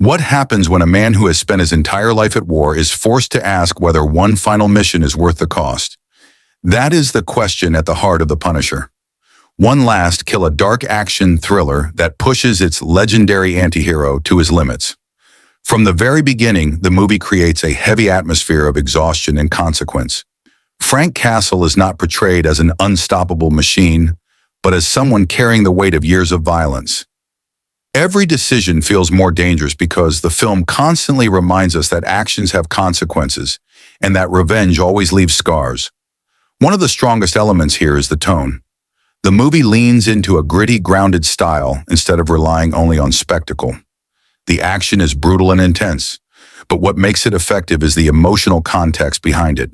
What happens when a man who has spent his entire life at war is forced to ask whether one final mission is worth the cost? That is the question at the heart of The Punisher. One Last Kill, a dark action thriller that pushes its legendary antihero to his limits. From the very beginning, the movie creates a heavy atmosphere of exhaustion and consequence. Frank Castle is not portrayed as an unstoppable machine, but as someone carrying the weight of years of violence. Every decision feels more dangerous because the film constantly reminds us that actions have consequences and that revenge always leaves scars. One of the strongest elements here is the tone. The movie leans into a gritty, grounded style instead of relying only on spectacle. The action is brutal and intense, but what makes it effective is the emotional context behind it.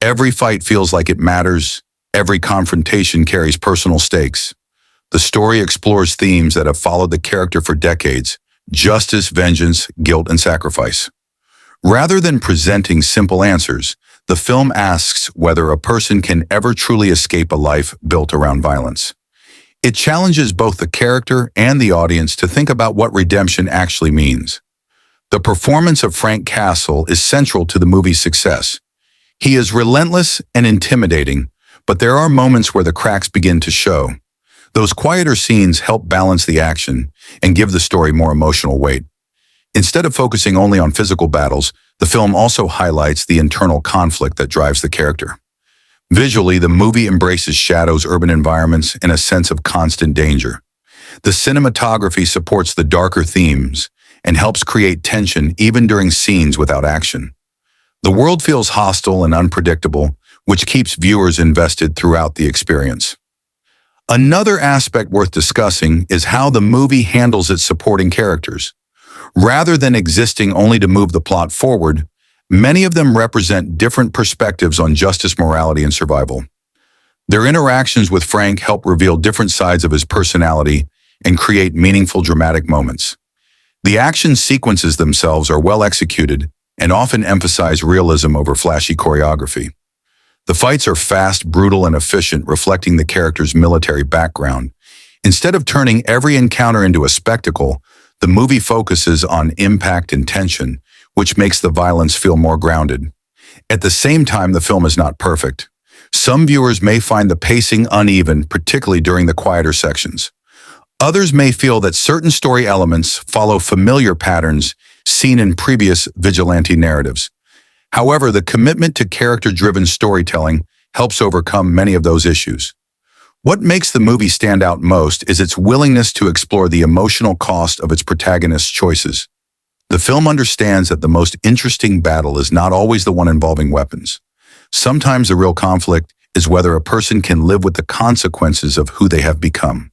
Every fight feels like it matters. Every confrontation carries personal stakes. The story explores themes that have followed the character for decades: justice, vengeance, guilt, and sacrifice. Rather than presenting simple answers, the film asks whether a person can ever truly escape a life built around violence. It challenges both the character and the audience to think about what redemption actually means. The performance of Frank Castle is central to the movie's success. He is relentless and intimidating, but there are moments where the cracks begin to show. Those quieter scenes help balance the action and give the story more emotional weight. Instead of focusing only on physical battles, the film also highlights the internal conflict that drives the character. Visually, the movie embraces shadows, urban environments, and a sense of constant danger. The cinematography supports the darker themes and helps create tension even during scenes without action. The world feels hostile and unpredictable, which keeps viewers invested throughout the experience. Another aspect worth discussing is how the movie handles its supporting characters. Rather than existing only to move the plot forward, many of them represent different perspectives on justice, morality, and survival. Their interactions with Frank help reveal different sides of his personality and create meaningful, dramatic moments. The action sequences themselves are well executed and often emphasize realism over flashy choreography. The fights are fast, brutal, and efficient, reflecting the character's military background. Instead of turning every encounter into a spectacle, the movie focuses on impact and tension, which makes the violence feel more grounded. At the same time, the film is not perfect. Some viewers may find the pacing uneven, particularly during the quieter sections. Others may feel that certain story elements follow familiar patterns seen in previous vigilante narratives. However, the commitment to character-driven storytelling helps overcome many of those issues. What makes the movie stand out most is its willingness to explore the emotional cost of its protagonist's choices. The film understands that the most interesting battle is not always the one involving weapons. Sometimes the real conflict is whether a person can live with the consequences of who they have become.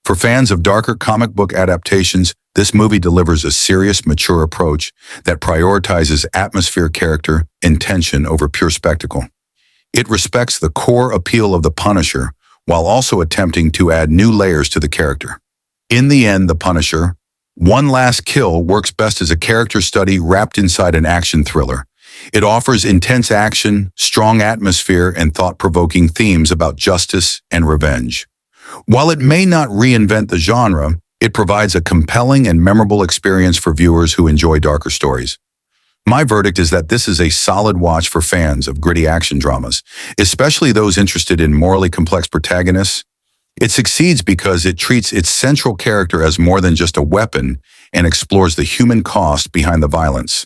For fans of darker comic book adaptations, this movie delivers a serious, mature approach that prioritizes atmosphere, character, and tension over pure spectacle. It respects the core appeal of The Punisher while also attempting to add new layers to the character. In the end, The Punisher, One Last Kill, works best as a character study wrapped inside an action thriller. It offers intense action, strong atmosphere, and thought-provoking themes about justice and revenge. While it may not reinvent the genre, it provides a compelling and memorable experience for viewers who enjoy darker stories. My verdict is that this is a solid watch for fans of gritty action dramas, especially those interested in morally complex protagonists. It succeeds because it treats its central character as more than just a weapon and explores the human cost behind the violence.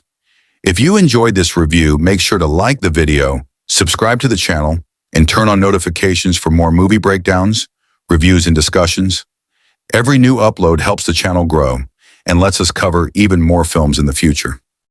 If you enjoyed this review, make sure to like the video, subscribe to the channel, and turn on notifications for more movie breakdowns, reviews, and discussions. Every new upload helps the channel grow and lets us cover even more films in the future.